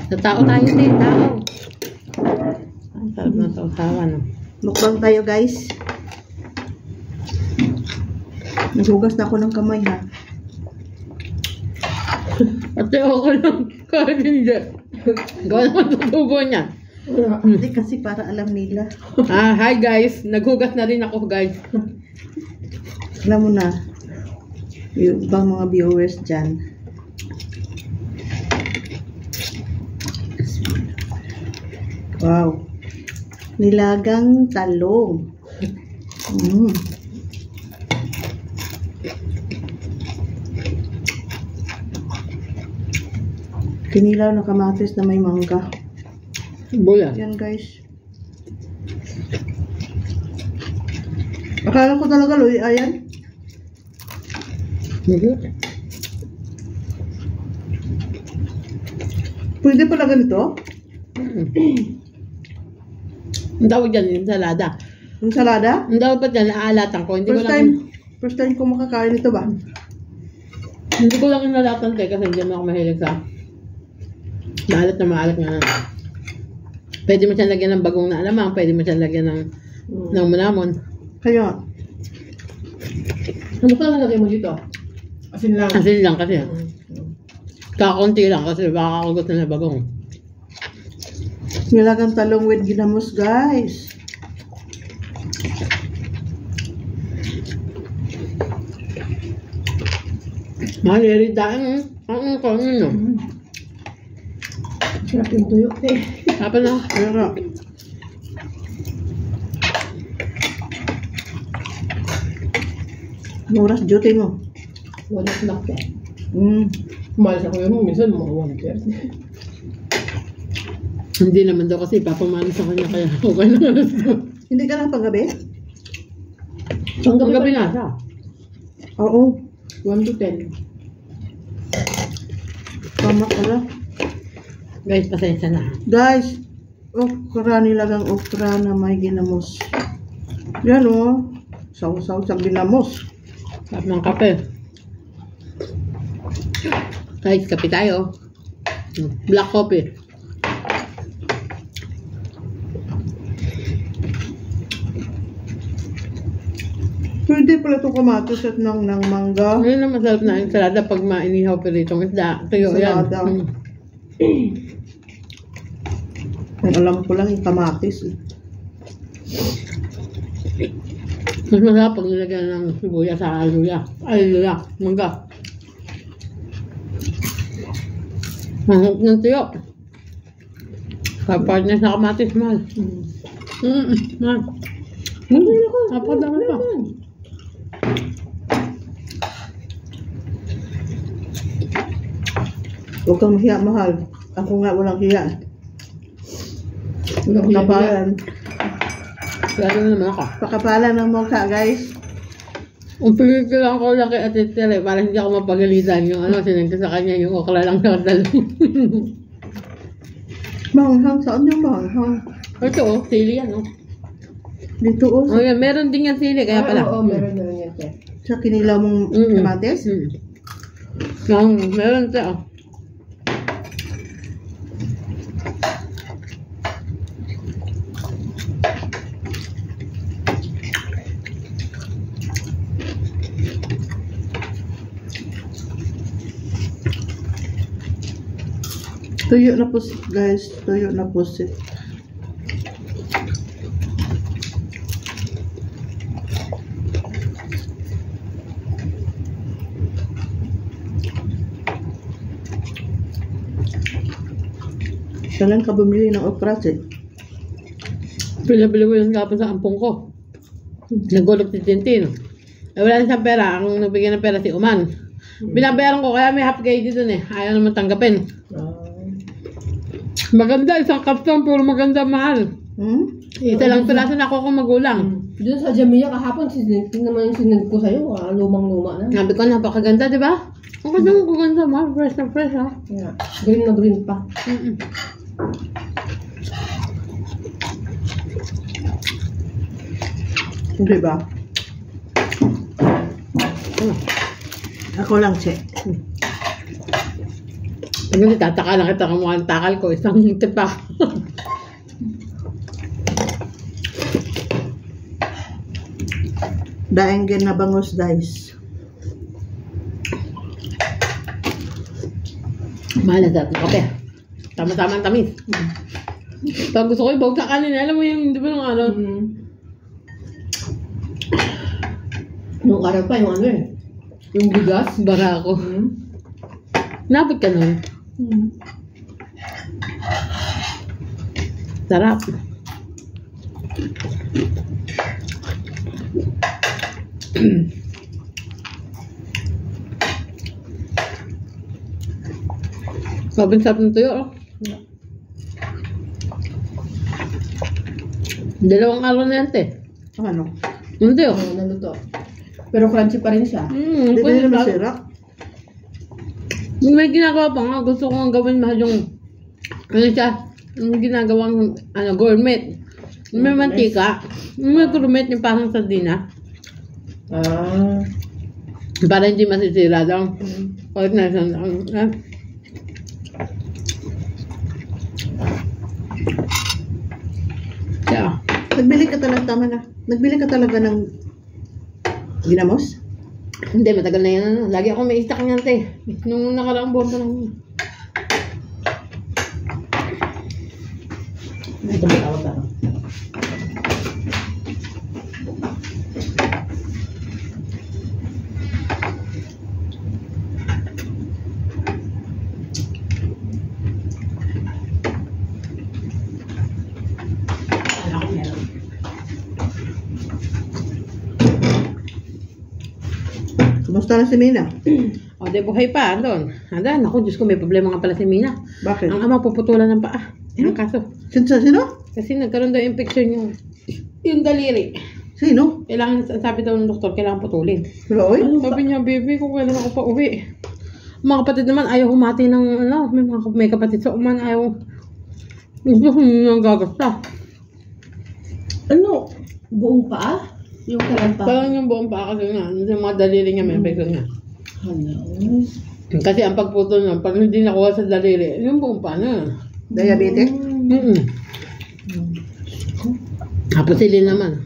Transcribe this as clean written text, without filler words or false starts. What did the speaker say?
Sa tao tayo din, tao. Ang sarap ng sausawan. Mukbang tayo guys. Naghugas na ako ng kamay ha. Pati ako lang. Kahit hindi. Gawa naman tutubo niya. Hindi kasi para alam nila. Hi guys. Naghugas na rin ako guys. Alam mo na. Yung ibang mga viewers dyan. Wow. Nilagang talong. Kinilaw na kamatis na may mangga. Bulan. Yan guys. Akala ko talaga Loy, ayan. Pwede pala ganito? Ang tawag dyan, yung salada. Yung salada? Ang tawag pa dyan, naaalatan ko. Hindi First time ko makakain ito ba? Hindi ko lang inalatan kasi hindi naman ako mahilig sa maalat na maalat nga. Pwede mo siyang lagyan ng bagong na alamang, pwede mo siyang lagyan ng manamon. Kaya, Ano pa nalagay mo dito? Asin lang. Asin lang kasi. Kakunti lang kasi baka ako gusto na bagong. nilagang talong with ginamos guys. Mahaliridaan. Ang kanino. Sarap yung tuyo eh. Apa na? Pero, oras duty mo. Wala snack eh. Umalis ako yun, minsan mga 1:30. Hindi naman daw kasi papamano sa kanya kaya okay na alas ko. Hindi ka lang panggabi? Ang gabi na siya. Oo. 1 to 10. Tama pala. Guys, pasensya na. Guys, okra nilagang okra na may ginamos. Yan o. Saw-saw sa ginamos. Sarap ng kape. Guys, kape tayo. Black coffee. Pwede pala itong kamatis at ng mangga. Ano na masarap na yung salada pag mainihaw pero itong isda. Tuyo yan. Salada. Ang alam ko lang yung kamatis. Mas masarap pag nilagyan ng sibuya sa aluya. Ay, luya. Mangga. Mahal ng tuyo. Kapag na sa kamatis, mahal. Mahal. Napadami pa. Huwag kang mahiya, mahal. Ako nga walang hiya. Pakapalan. Lalo naman ako. Pakapalan ng mukha, guys. Umpigil ko lang ako lang kay Ate Tere para hindi ako mapagalitan yung sinend ko sa kanya yung okra lang na talong. Manghang, saan yung manghang? Ito sili yan Dito o. Oh, yan, meron din yan sili kaya pala. Oo, meron yan siya. Sa kinilaw mong kamatis? Meron siya. Tuyo na po, guys. Tuyo na po si. Kailan ka bumili ng okra, eh? Pila-pila ko yung kapon sa ampong ko. Nagulog si Tintin. Wala na siyang pera. Ang nagbigyan ng pera si Uman. Binabayaran ko kaya may half KD dun eh. Ayaw naman tanggapin. Maganda, isang kapton, puro maganda, mahal. Isa lang piraso na ako kung magulang. Doon sa Jamia kahapon, naman yung sinend ko sa'yo, lumang-luma na. Sabi ko, napakaganda, di ba? Ang ganda mo, kaganda, mahal. Fresh na fresh, ha? Yeah. Green na green pa. Hindi ba? Ako lang, che. Pag hindi, tataka lang kita kung mukhang takal ko, isang tipak. Daeng gen na bangos, guys. Mahal na sa ating kape. Tama-tama ang tamis. Pag gusto ko ibawag sa kanin, alam mo yung, di ba nung ano? Nung araw pa yung ano eh. Yung bigas. Bara ako. Nabot ka nun. Sarap. Sabi sarap ng tuyo, oh. Dalawang araw na yan, te. Ano? Yung tuyo. Oo, naluto. Pero crunchy pa rin siya. Hindi Pwede na ba? masira. May ginagawa pa nga. Gusto ko nga gawin mahal yung ano siya? Yung ginagawang ano, gourmet. May mantika. May gourmet yung parang sardina. Ah. Para hindi masisira daw. Pag nasa kaya, Nagbili ka talaga, tama na. Nagbili ka talaga ng ginamos? hindi, matagal na yan. Ano. Lagi ako may istak niyan, te. Nung nakaraang buwan pa lang. Ito ba tawag na? Kumusta na si Mina? O, di buhay pa. Andun. Andun. Ako, Diyos ko, may problema nga pala si Mina. Bakit? Ang ama puputulan ng paa. Yan ang kaso. Sino? Kasi nagkaroon daw infection yung daliri. Sino? Kailangan, sabi daw ng doktor, kailangan putulin. Pero oy? Sabi niya, baby, kung kailan ako pa uwi. Mga kapatid naman, ayaw humati ng, ano, may kapatid sa uman, ayaw. Gusto ko nang gagasta. Ano? Buong paa? Yung kalampa? Parang yung buong paa kasi nga, yung mga daliri niya may infection nga. Ano? Kasi ang pagputol niya, pag hindi nakuha sa daliri, yung buong paa na. Diabetic? Tapos sila naman.